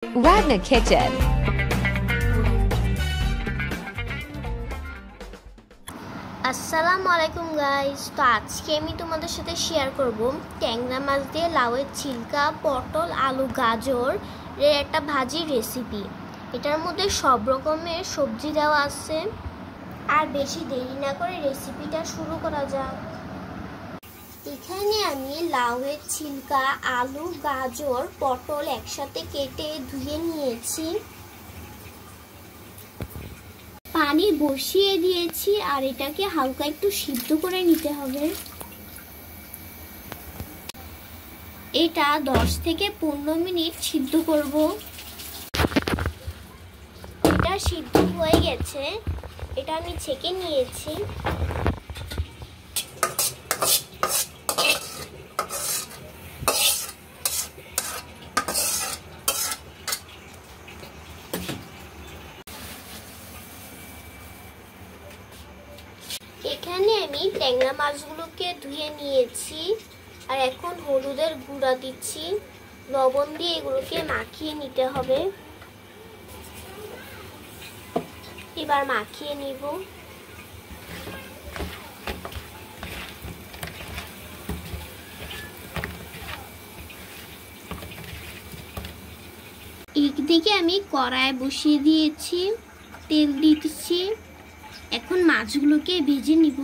Ragna Kitchen. আসসালামু আলাইকুম guys. তো আজকে আমি তোমাদের সাথে শেয়ার করব ট্যাংরা মাছ দিয়ে লাউয়ের ছিলকা, পটল, আলু, গাজর এর একটা ভাজি রেসিপি। এটার মধ্যে সব রকমের সবজি দেওয়া আছে। আর বেশি দেরি না করে রেসিপিটা শুরু করা যাক। এখানে আমি লাউয়ের ছিলকা, আলু, গাজর, পটল একসাথে কেটে ধুয়ে নিয়েছি। পানি বসিয়ে দিয়েছি আর এটাকে হালকা একটু সিদ্ধ করে নিতে হবে। এটা 10 থেকে 15 মিনিট সিদ্ধ করব। এটা সিদ্ধ হয়ে গেছে, এটা আমি ছেঁকে নিয়েছি। এখানে আমি ট্যাংরা মাছগুলোকে ধুয়ে নিয়েছি আর এখন হলুদের গুঁড়া দিচ্ছি, লবণ দিয়ে এগুলোকে মাখিয়ে নিতে হবে। এবার মাখিয়ে নিব। একদিকে আমি কড়াই বসিয়ে দিয়েছি, তেল দিচ্ছি। এখন মাছগুলোকে ভেজে নিব।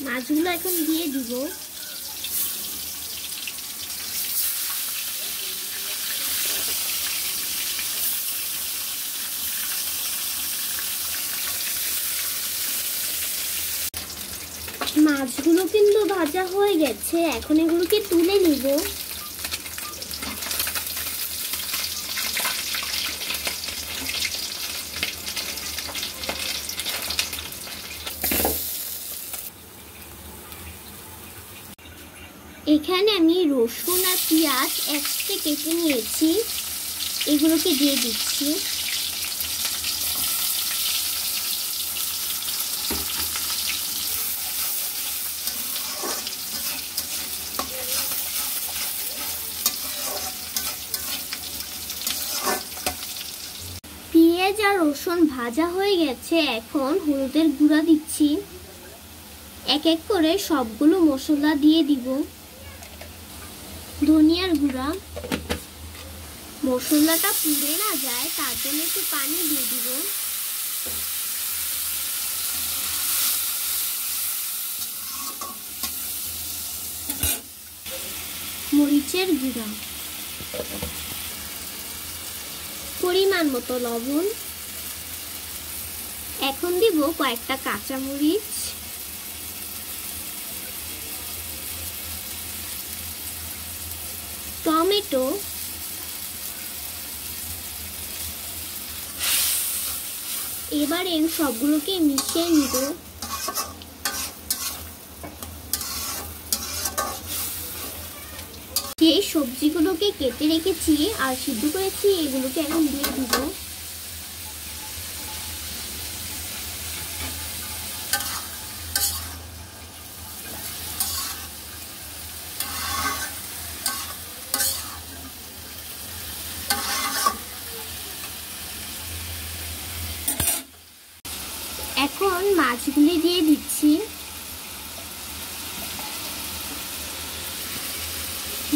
মাছগুলো এখন দিয়ে দিব। মাছগুলো কিন্তু ভাজা হয়ে গেছে, এখন এগুলোকে তুলে নিব। এখানে আমি রসুন আর পেঁয়াজ একসাথে কেটে নিয়েছি, এগুলোকে দিয়ে দিচ্ছি। পেঁয়াজ আর রসুন ভাজা হয়ে গেছে, এখন হলুদের গুঁড়া দিচ্ছি। এক এক করে সবগুলো মশলা দিয়ে দিব। ধনিয়ার গুঁড়া, মশলাটা পুড়ে না যায় তার জন্য একটু পানি দিয়ে দিব। মরিচের গুঁড়া, পরিমাণ মতো লবণ। এখন দিব কয়েকটা কাঁচামরিচ, টমেটো, এবার এই সবগুলোকে মিশিয়ে নিব। যে সবজিগুলোকে কেটে রেখেছি আর সিদ্ধ করেছি এগুলোকে এখন দিয়ে দিব। এখন মাছগুলি দিয়ে দিচ্ছি।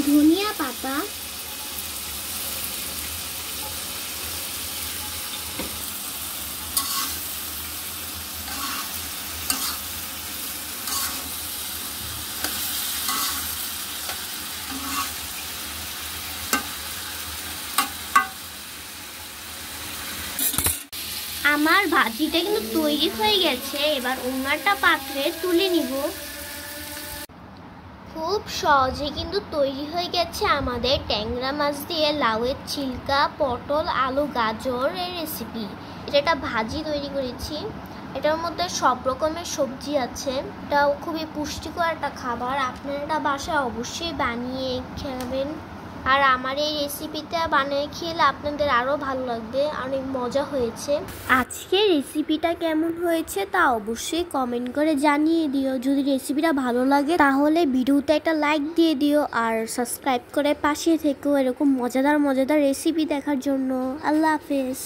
ধনিয়া পাতা, আমার ভাজিটা কিন্তু তৈরি হয়ে গেছে। এবার অন্যটা পাত্রে তুলে নিব। খুব সহজে কিন্তু তৈরি হয়ে গেছে আমাদের ট্যাংরা মাছ দিয়ে লাউয়ের ছিলকা, পটল, আলু, গাজর এর রেসিপি। এটা একটা ভাজি তৈরি করেছি, এটার মধ্যে সব রকমের সবজি আছে। এটাও খুবই পুষ্টিকর একটা খাবার। আপনারা এটা বাসায় অবশ্যই বানিয়ে খাবেন। আর আমার এই রেসিপিটা বানিয়ে খেলে আপনাদের আরও ভালো লাগবে, অনেক মজা হয়েছে। আজকে রেসিপিটা কেমন হয়েছে তা অবশ্যই কমেন্ট করে জানিয়ে দিও। যদি রেসিপিটা ভালো লাগে তাহলে ভিডিওতে একটা লাইক দিয়ে দিও আর সাবস্ক্রাইব করে পাশে থেকো এরকম মজাদার রেসিপি দেখার জন্য। আল্লাহ হাফেজ।